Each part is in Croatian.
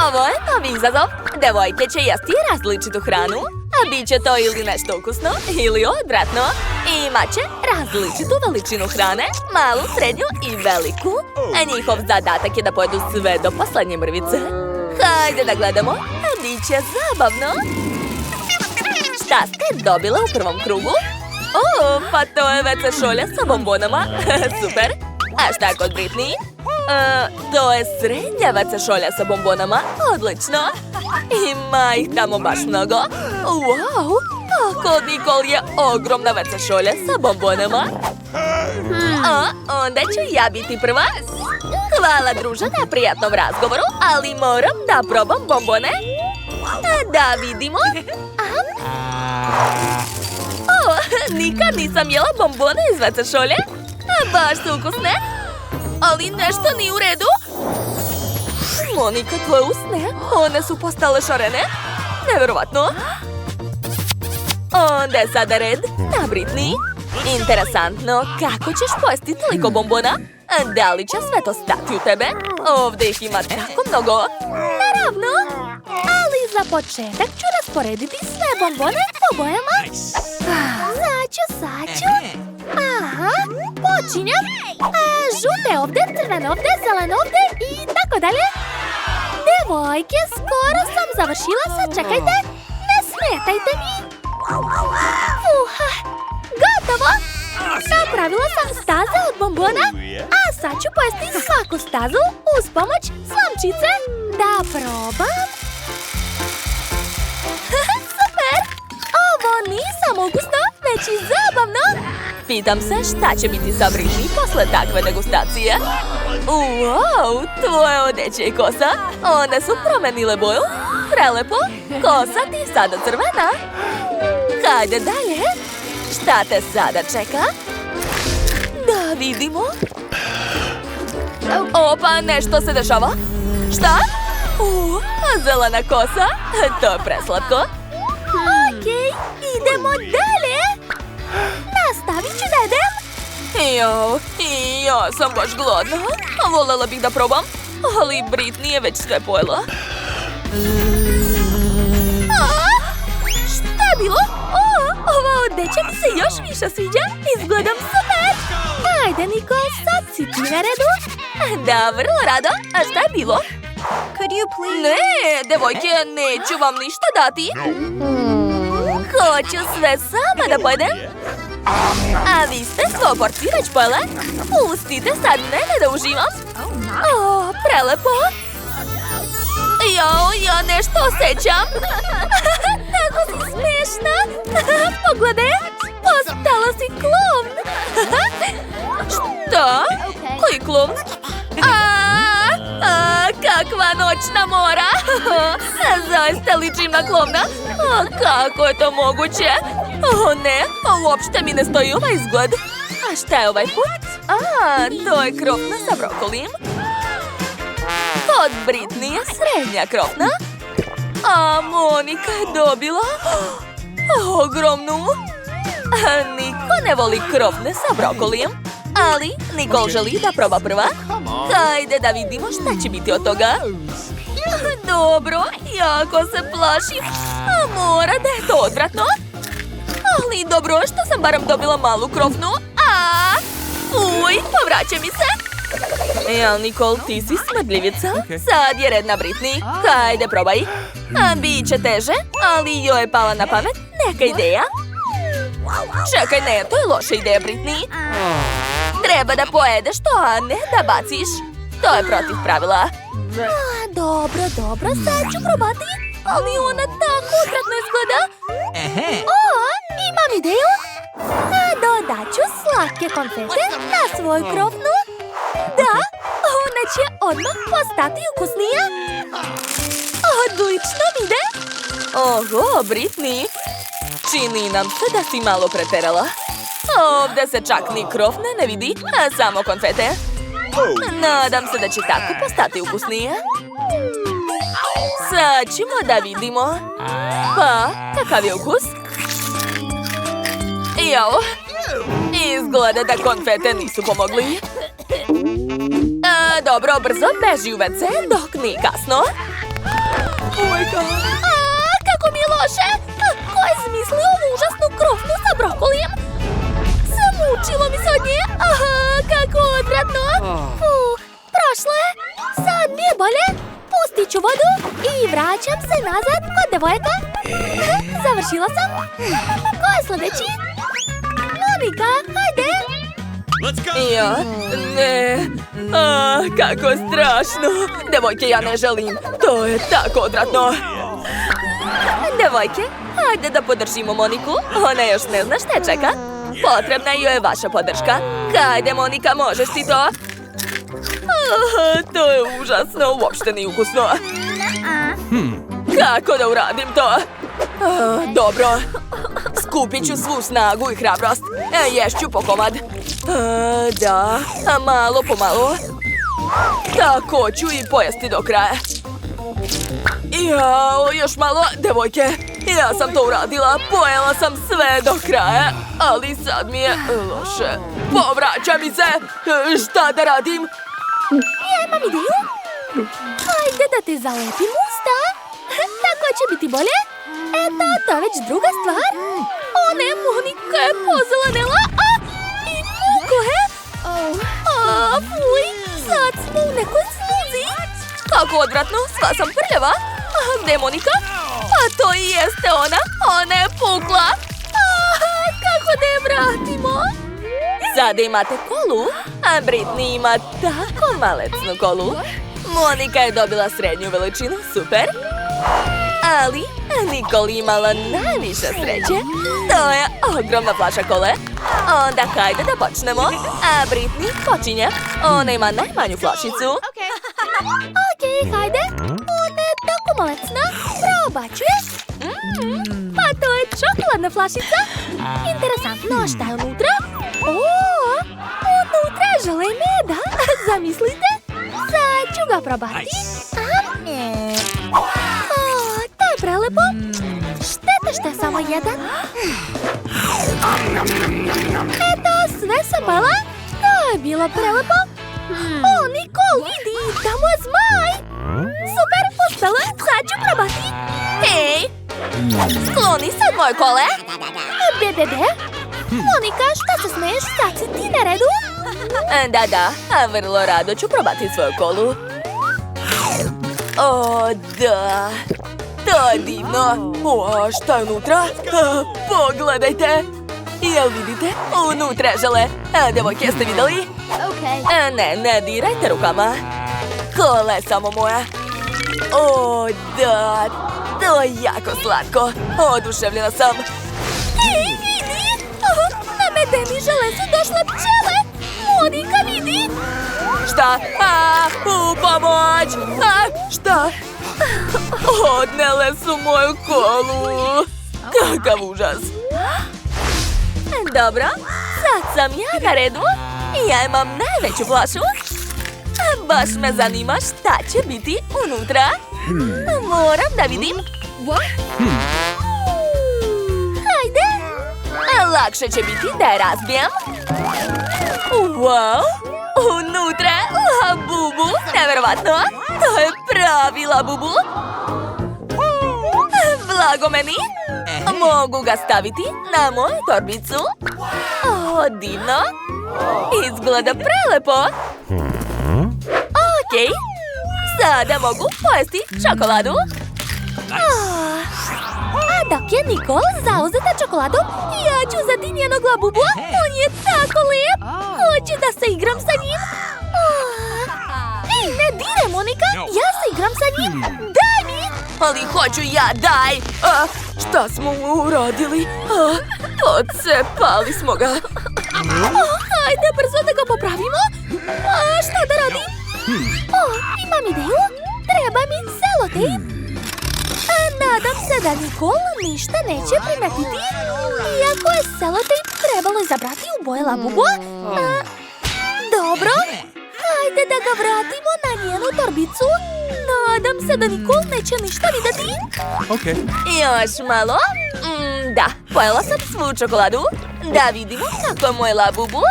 Ovo je novi izazov. Devojke će jesti različitu hranu, a bit će to ili nešto ukusno, ili odvratno. Imat će različitu veličinu hrane, malu, srednju i veliku. A njihov zadatak je da pojedu sve do poslednje mrvice. Hajde da gledamo, a bit će zabavno. Šta ste dobile u prvom krugu? O, pa to je WC šolja sa bombonama. Super. A šta kod Britney? To je srednja WC šolja sa bombonama. Odlično. Ima ih tamo baš mnogo. Wow. A kod Nicole je ogromna WC šolja sa bombonama. Onda ću ja biti prva. Hvala druže na prijatnom razgovoru, ali moram da probam bombone. Da vidimo. Nikad nisam jela bombone iz WC šolje. Baš su ukusne. Ali nešto nije u redu. Monika, tvoje usne, one su postale šarene. Neverovatno. Onda je sada red na Britney. Interesantno, kako ćeš pojesti toliko bombona? Da li će sve to stati u tebe? Ovdje ih ima tako mnogo. Naravno. Ali za početak ću rasporediti sve bombone po bojama. Saću. Aha, počinjem. Žute ovdje, crvene ovdje, zelene ovdje i tako dalje. Devojke, skoro sam završila, sad čekajte. Ne smetajte mi. Gotovo. Napravila sam staze od bombona, a sad ću pojesti svaku stazu uz pomoć slamčice. Da probam. Super! Ovo nije samo ukusno, već i zabavno. Pitam se šta će biti sa Britney posle takve degustacije. Wow, tvoje odeće i kosa, one su promenile boju. Prelepo, kosa ti sada crvena. Hajde dalje. Šta te sada čeka? Da vidimo. Opa, nešto se dešava. Šta? Zelena kosa. To je preslatko. Okej, idemo dalje. Nastavit ću da jedem. Ja sam baš gladna. Volela bih da probam, ali Britney je već sve pojela. Šta je bilo? Ova odeća mi se još više sviđa. Izgledam super. Ajde, Nicole, sad si ti na redu. Da, vrlo rado. A šta je bilo? Ne, devojke, neću vam ništa dati. Hoću sve sama da pojedem. A vi ste svoju porciju već pojele? Pustite sad mene da uživam. Prelepo. Ja nešto osjećam. Tako si smiješna. Pogledaj, postala si klovn. Šta? Koji klovn? Kakva noćna mora. Zaista ličim na klovna. Kako je to moguće? Ne, uopšte mi ne stoji ovaj izgled. A šta je ovaj put? To je krofna sa brokolijem. Kod Britney je srednja krofna. A Monika je dobila ogromnu. Niko ne voli krofne sa brokolijem, ali Nicole želi da proba prva. Hajde da vidimo šta će biti od toga. Dobro, jako se plašim. Mora da je to odvratno. Ali dobro, što sam barem dobila malu krofnu. Uj, povraća mi se. Nicole, ti si smrdljivica. Sad je red na Britney. Hajde, probaj. Biće teže, ali joj je pala na pamet neka ideja. Čekaj, ne, to je loša ideja, Britney. Treba da pojedeš to, a ne da baciš. To je protiv pravila. Dobro, sad ću probati. Ali ona tako odvratno izgleda. Imam ideju. Dodat ću slatke konfete na svoju krofnu. Da, ona će odmah postati ukusnija. Odlično mi ide. Oho, Britney. Čini nam se da si malo preterala. Ovdje se čak ni krofne ne vidi, a samo konfete. Nadam se da će tako postati ukusnije. Sad ćemo da vidimo. Pa, kakav je ukus? Izgleda da konfete nisu pomogli. Dobro, brzo beži u WC dok nije kasno. Majka. Kako mi je loše. Ko je zmislio ovu užasnu krofnu sa brokolijem? Zamučilo mi se od nje. Kako odvratno. Prošlo je. Sad mi je bolje. Pustit ću vodu i vraćam se nazad kod devojka. Završila sam. Ko je sljedeći? Monika, hajde. Ja? Ne. Kako strašno. Devojke, ja ne želim. To je tako odvratno. Devojke, hajde da podržimo Moniku. Ona još ne zna šta čeka. Potrebna joj je vaša podrška. Hajde, Monika, možeš ti to? To je užasno, uopšte nije ukusno. Kako da uradim to? Dobro. Skupit ću svu snagu i hrabrost. Ješću po komad. Da, malo po malo. Tako ću i pojesti do kraja. Jao, još malo, devojke. Ja sam to uradila, pojela sam sve do kraja. Ali sad mi je loše. Povraća mi se. Šta da radim? Ja imam ideju. Hajde da te zalepim usta. Tako će biti bolje. Eto, to je već druga stvar. O ne, Monika je pozelenela. I muko je. Fuj, sad smo u nekoj sluzi. Kako odvratno, sva sam prljava. Gde je Monika? Pa to i jeste ona. Ona je pukla. Kako da je vratimo? Sada imate kolu, a Britney ima tako malecnu kolu. Monika je dobila srednju veličinu, super. Ali Nicole imala najviše sreće. To je ogromna flaša kole. Onda hajde da počnemo. A Britney počinje. Ona ima najmanju flašicu. Okej, hajde. Ona je tako malecna. Probat ću je. Pa to je čokoladna flašica. Interesantno, šta je unutra? Unutra je žele i meda. Zamislite. Sad ću ga probati. To je prelepo. Šteta što je samo jedan. Eto, sve sam pala. To je bilo prelepo. Nicole, vidi, tamo je zmaj. Super, uspela, sad ću probati. Hej, skloni se od moje kole. Bebe, Monika, šta se smeješ? Sad si ti na redu? Da, a vrlo rado ću probati svoju kolu. O, da. To je divno. Šta je unutra? Pogledajte. Jel vidite? Unutra je žele. Devojke, jeste vidjeli? Ne dirajte rukama. Kola je samo moja. O, da. To je jako slatko. Oduševljena sam. Ej, vidi! Na medeni žele su došle pčele. Monika, vidi! Šta? U pomoć! Šta? Odnele su moju kolu. Kakav užas. Dobro, sad sam ja na redu. Ja imam najveću flašu. Baš me zanima šta će biti unutra. Moram da vidim. Hajde. Lakše će biti da je razbijem. Wow, unutra je labubu. Neverovatno, to je pravi labubu. Blago meni. Mogu ga staviti na moju torbicu. Divno. Izgleda prelepo. Okej. Sada mogu pojesti čokoladu. A dok je Nicole zauzeta čokoladom, ja ću uzeti njenog labubu. On je tako lijep. Hoću da se igram sa njim. Ej, ne diraj, Monika. Ja se igram sa njim. Daj mi. Ali hoću ja, daj. Šta smo uradili? Odcepali smo ga. Hajde brzo da ga popravimo. Šta da radim? Imam ideju. Treba mi selotejp. Nadam se da Nicole ništa neće primetiti. Iako je selotejp trebalo izabrati u boje labubu. Dobro. Hajde da ga vratimo na njenu torbicu. Nadam se da Nicole neće ništa vidjeti. Još malo. Da, pojela sam svu čokoladu. Da vidimo kako je moj labubu.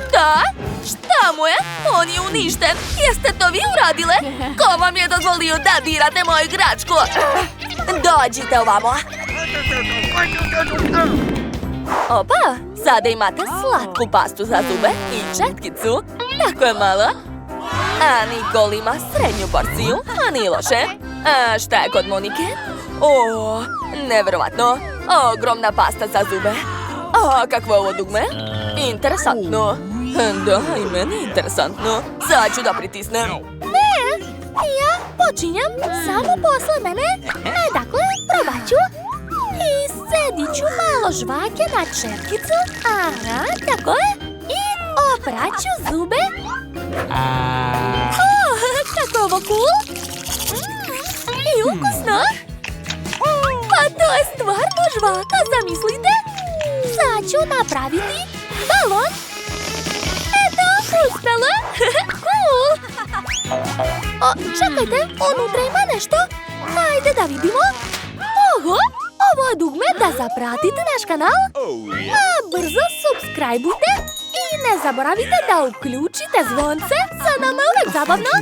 Šta? Šta mu je? On je uništen. Jeste to vi uradile? Ko vam je dozvolio da dirate moju igračku? Dođite ovamo. Opa, sada imate slatku pastu za zube i četkicu. Tako je malo. A Nikol ima srednju porciju, a nije loše. A šta je kod Monike? O, neverovatno. Ogromna pasta za zube. A, kakvo je ovo dugme? Interesantno. Da, i meni interesantno. Sad ću da pritisnem. Ne, ja počinjam samo posle mene. Dakle, probat ću. I sedit ću malo žvake na četkicu. Aha, tako je. I oprat ću zube. Kako je ovo cool? I ukusno. Pa to je stvarno žvaka, zamislite. Sad ću napraviti balon. Eto, uspela. Cool. O, čekajte, unutra ima nešto. Hajde da vidimo. Oho, ovo je dugme da zapratite naš kanal. A brzo subscribeujte i ne zaboravite da uključite zvonce. Sa nama je uvek zabavno.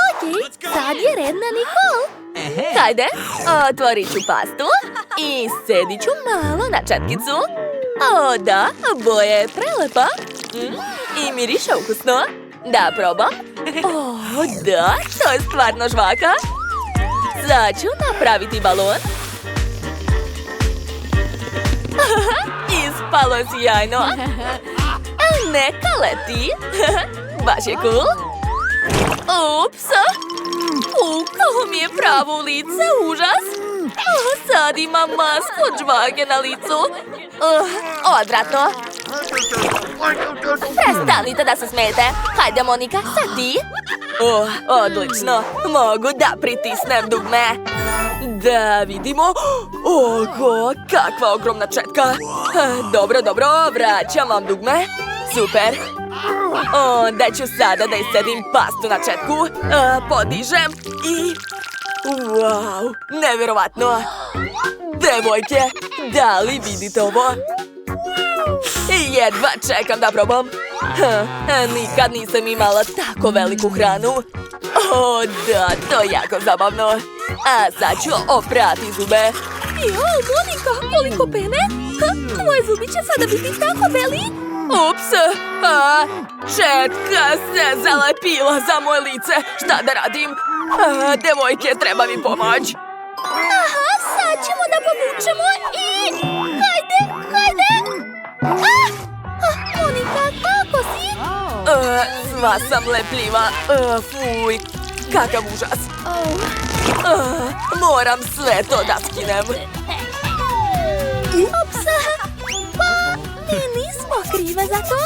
Okej, sad je red na Nikol. Hajde, otvorit ću pastu i sedit ću malo na četkicu. O, da, boja je prelepa. I miriše ukusno. Da, probam. O, da, to je stvarno žvaka. Sad ću napraviti balon. Ispalo je sjajno. Neka leti. Baš je cool. Ups. Kako mi je pravo lice, užas. Sad imam masku od žvake na licu. Odvratno. Prestanite da se smijete. Hajde, Monika, sad ti. Odlično. Mogu da pritisnem dugme. Da vidimo. Oho, kakva ogromna četka. Dobro, dobro, vraćam vam dugme. Super. Onda ću sada da iscedim pastu na četku. Podižem i... Wow, neverovatno. Devojke, da li vidite ovo? Jedva čekam da probam. Nikad nisam imala tako veliku hranu. O, da, to je jako zabavno. A sad ću oprati zube. Jo, Monika, koliko pene. Tvoje zubi će sada biti tako beli. Ups, četka se zalepila za moje lice. Šta da radim? Devojke, treba mi pomoć. Aha, sad ćemo da povučemo i... Hajde! Monika, kako si? Sva sam lepljiva. Fuj, kakav užas. Moram sve to da skinem. Ups, pa mi nismo krive za to.